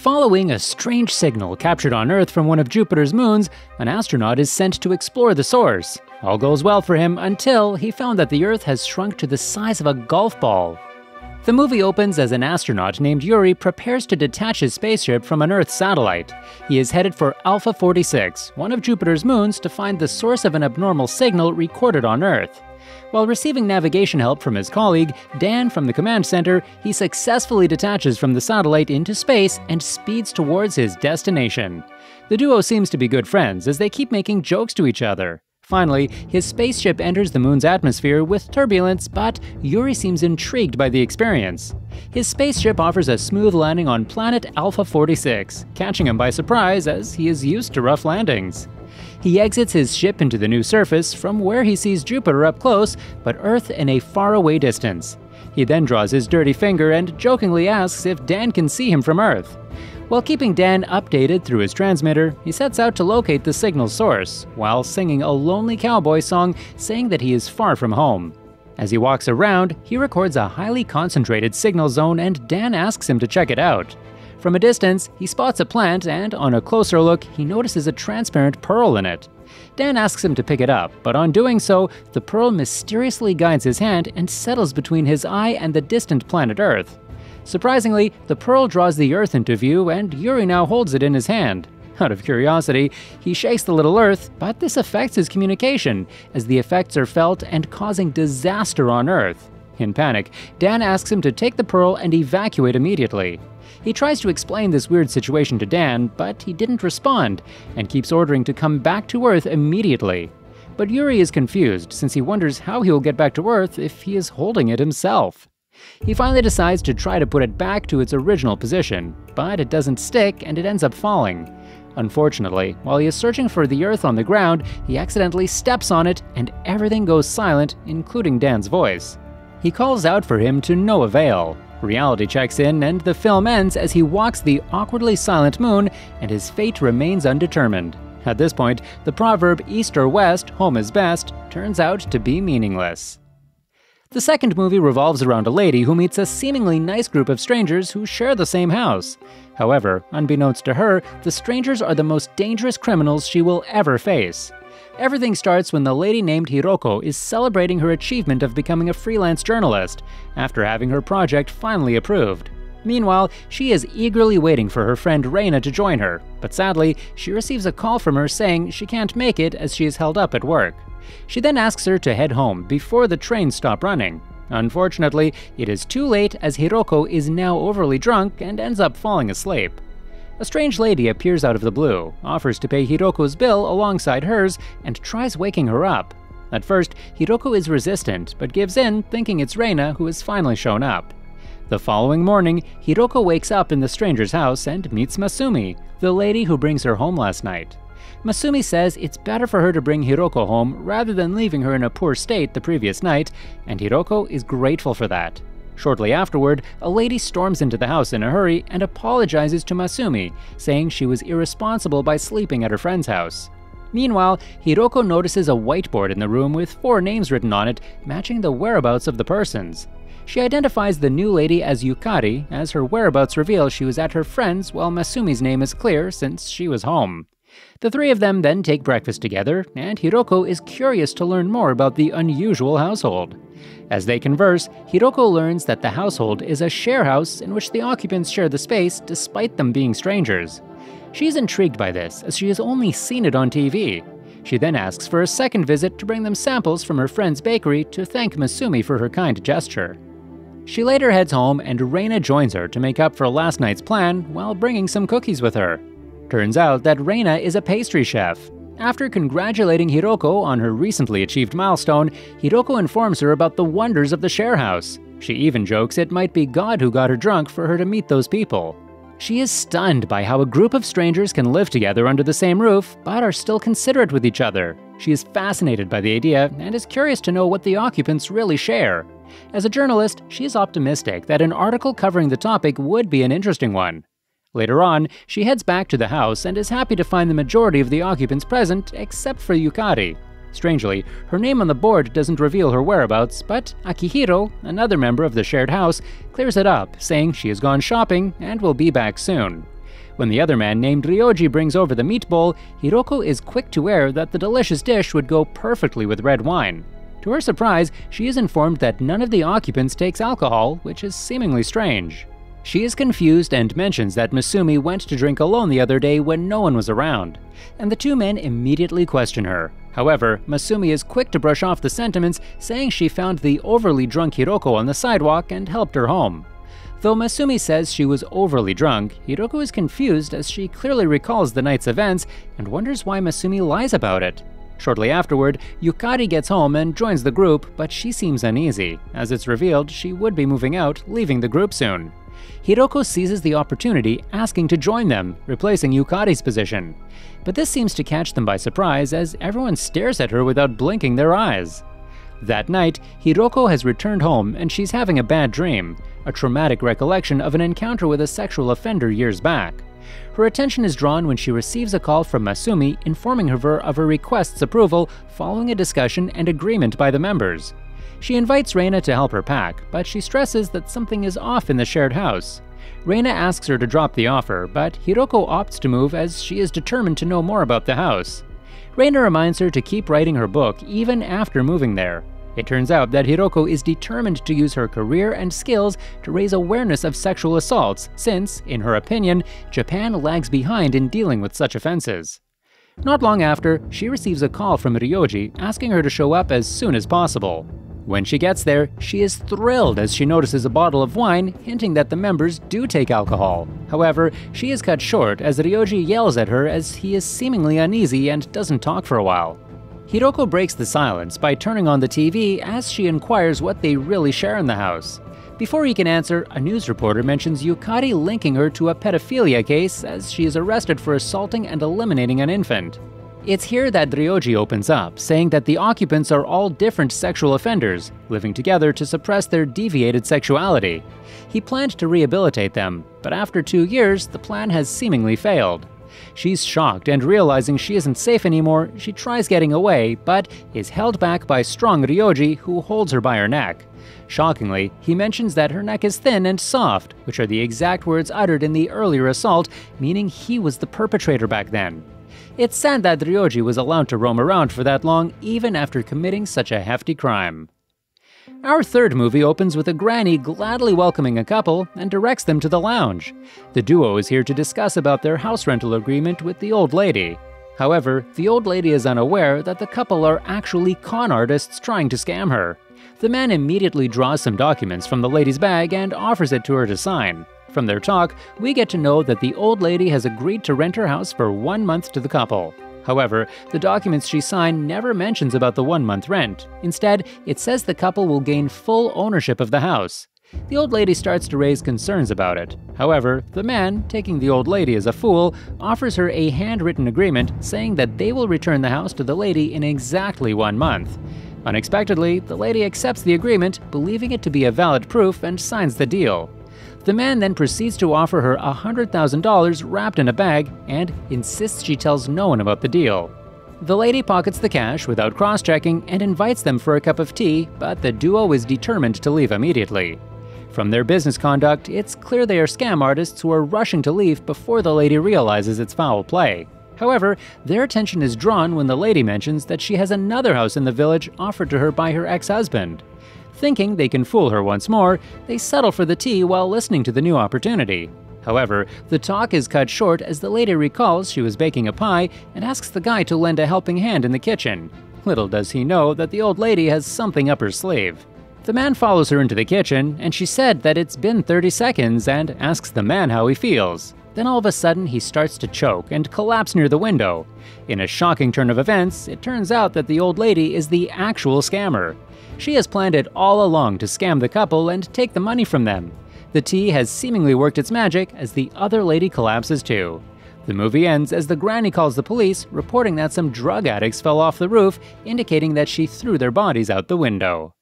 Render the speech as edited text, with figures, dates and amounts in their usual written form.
Following a strange signal captured on Earth from one of Jupiter's moons, an astronaut is sent to explore the source. All goes well for him until he found that the Earth has shrunk to the size of a golf ball. The movie opens as an astronaut named Yuri prepares to detach his spaceship from an Earth satellite. He is headed for Alpha 46, one of Jupiter's moons, to find the source of an abnormal signal recorded on Earth. While receiving navigation help from his colleague, Dan from the command center, he successfully detaches from the satellite into space and speeds towards his destination. The duo seems to be good friends as they keep making jokes to each other. Finally, his spaceship enters the moon's atmosphere with turbulence, but Yuri seems intrigued by the experience. His spaceship offers a smooth landing on planet Alpha 46, catching him by surprise as he is used to rough landings. He exits his ship into the new surface, from where he sees Jupiter up close, but Earth in a faraway distance. He then draws his dirty finger and jokingly asks if Dan can see him from Earth. While keeping Dan updated through his transmitter, he sets out to locate the signal's source, while singing a lonely cowboy song saying that he is far from home. As he walks around, he records a highly concentrated signal zone and Dan asks him to check it out. From a distance, he spots a plant and, on a closer look, he notices a transparent pearl in it. Dan asks him to pick it up, but on doing so, the pearl mysteriously guides his hand and settles between his eye and the distant planet Earth. Surprisingly, the pearl draws the Earth into view and Yuri now holds it in his hand. Out of curiosity, he shakes the little Earth, but this affects his communication, as the effects are felt and causing disaster on Earth. In panic, Dan asks him to take the pearl and evacuate immediately. He tries to explain this weird situation to Dan, but he didn't respond, and keeps ordering to come back to Earth immediately. But Yuri is confused, since he wonders how he will get back to Earth if he is holding it himself. He finally decides to try to put it back to its original position, but it doesn't stick and it ends up falling. Unfortunately, while he is searching for the Earth on the ground, he accidentally steps on it and everything goes silent, including Dan's voice. He calls out for him to no avail. Reality checks in and the film ends as he walks the awkwardly silent moon and his fate remains undetermined. At this point, the proverb "East or West, home is best" turns out to be meaningless. The second movie revolves around a lady who meets a seemingly nice group of strangers who share the same house. However, unbeknownst to her, the strangers are the most dangerous criminals she will ever face. Everything starts when the lady named Hiroko is celebrating her achievement of becoming a freelance journalist, after having her project finally approved. Meanwhile, she is eagerly waiting for her friend Reina to join her, but sadly, she receives a call from her saying she can't make it as she is held up at work. She then asks her to head home before the trains stop running. Unfortunately, it is too late as Hiroko is now overly drunk and ends up falling asleep. A strange lady appears out of the blue, offers to pay Hiroko's bill alongside hers, and tries waking her up. At first, Hiroko is resistant, but gives in, thinking it's Reina who has finally shown up. The following morning, Hiroko wakes up in the stranger's house and meets Masumi, the lady who brings her home last night. Masumi says it's better for her to bring Hiroko home rather than leaving her in a poor state the previous night, and Hiroko is grateful for that. Shortly afterward, a lady storms into the house in a hurry and apologizes to Masumi, saying she was irresponsible by sleeping at her friend's house. Meanwhile, Hiroko notices a whiteboard in the room with 4 names written on it, matching the whereabouts of the persons. She identifies the new lady as Yukari, as her whereabouts reveal she was at her friend's while Masumi's name is clear since she was home. The three of them then take breakfast together, and Hiroko is curious to learn more about the unusual household. As they converse, Hiroko learns that the household is a share house in which the occupants share the space despite them being strangers. She is intrigued by this, as she has only seen it on TV. She then asks for a second visit to bring them samples from her friend's bakery to thank Masumi for her kind gesture. She later heads home and Reina joins her to make up for last night's plan while bringing some cookies with her. Turns out that Reina is a pastry chef. After congratulating Hiroko on her recently achieved milestone, Hiroko informs her about the wonders of the share house. She even jokes it might be God who got her drunk for her to meet those people. She is stunned by how a group of strangers can live together under the same roof, but are still considerate with each other. She is fascinated by the idea and is curious to know what the occupants really share. As a journalist, she is optimistic that an article covering the topic would be an interesting one. Later on, she heads back to the house and is happy to find the majority of the occupants present, except for Yukari. Strangely, her name on the board doesn't reveal her whereabouts, but Akihiro, another member of the shared house, clears it up, saying she has gone shopping and will be back soon. When the other man named Ryoji brings over the meat bowl, Hiroko is quick to air that the delicious dish would go perfectly with red wine. To her surprise, she is informed that none of the occupants takes alcohol, which is seemingly strange. She is confused and mentions that Masumi went to drink alone the other day when no one was around, and the two men immediately question her. However, Masumi is quick to brush off the sentiments, saying she found the overly drunk Hiroko on the sidewalk and helped her home. Though Masumi says she was overly drunk, Hiroko is confused as she clearly recalls the night's events and wonders why Masumi lies about it. Shortly afterward, Yukari gets home and joins the group, but she seems uneasy. As it's revealed, she would be moving out, leaving the group soon. Hiroko seizes the opportunity, asking to join them, replacing Yukari's position. But this seems to catch them by surprise as everyone stares at her without blinking their eyes. That night, Hiroko has returned home and she's having a bad dream, a traumatic recollection of an encounter with a sexual offender years back. Her attention is drawn when she receives a call from Masumi informing her of her request's approval following a discussion and agreement by the members. She invites Reina to help her pack, but she stresses that something is off in the shared house. Reina asks her to drop the offer, but Hiroko opts to move as she is determined to know more about the house. Reina reminds her to keep writing her book even after moving there. It turns out that Hiroko is determined to use her career and skills to raise awareness of sexual assaults since, in her opinion, Japan lags behind in dealing with such offenses. Not long after, she receives a call from Ryoji asking her to show up as soon as possible. When she gets there, she is thrilled as she notices a bottle of wine, hinting that the members do take alcohol. However, she is cut short as Ryoji yells at her as he is seemingly uneasy and doesn't talk for a while. Hiroko breaks the silence by turning on the TV as she inquires what they really share in the house. Before he can answer, a news reporter mentions Yukari linking her to a pedophilia case as she is arrested for assaulting and eliminating an infant. It's here that Ryoji opens up, saying that the occupants are all different sexual offenders, living together to suppress their deviated sexuality. He planned to rehabilitate them, but after 2 years, the plan has seemingly failed. She's shocked and realizing she isn't safe anymore, she tries getting away, but is held back by strong Ryoji who holds her by her neck. Shockingly, he mentions that her neck is thin and soft, which are the exact words uttered in the earlier assault, meaning he was the perpetrator back then. It's sad that Ryoji was allowed to roam around for that long, even after committing such a hefty crime. Our third movie opens with a granny gladly welcoming a couple and directs them to the lounge. The duo is here to discuss about their house rental agreement with the old lady. However, the old lady is unaware that the couple are actually con artists trying to scam her. The man immediately draws some documents from the lady's bag and offers it to her to sign. From their talk, we get to know that the old lady has agreed to rent her house for 1 month to the couple. However, the documents she signed never mentions about the 1-month rent. Instead, it says the couple will gain full ownership of the house. The old lady starts to raise concerns about it. However, the man, taking the old lady as a fool, offers her a handwritten agreement saying that they will return the house to the lady in exactly 1 month. Unexpectedly, the lady accepts the agreement, believing it to be a valid proof, and signs the deal. The man then proceeds to offer her $100,000 wrapped in a bag and insists she tells no one about the deal. The lady pockets the cash without cross-checking and invites them for a cup of tea, but the duo is determined to leave immediately. From their business conduct, it's clear they are scam artists who are rushing to leave before the lady realizes it's foul play. However, their attention is drawn when the lady mentions that she has another house in the village offered to her by her ex-husband. Thinking they can fool her once more, they settle for the tea while listening to the new opportunity. However, the talk is cut short as the lady recalls she was baking a pie and asks the guy to lend a helping hand in the kitchen. Little does he know that the old lady has something up her sleeve. The man follows her into the kitchen, and she said that it's been 30 seconds and asks the man how he feels. Then all of a sudden, he starts to choke and collapse near the window. In a shocking turn of events, it turns out that the old lady is the actual scammer. She has planned it all along to scam the couple and take the money from them. The tea has seemingly worked its magic as the other lady collapses too. The movie ends as the granny calls the police, reporting that some drug addicts fell off the roof, indicating that she threw their bodies out the window.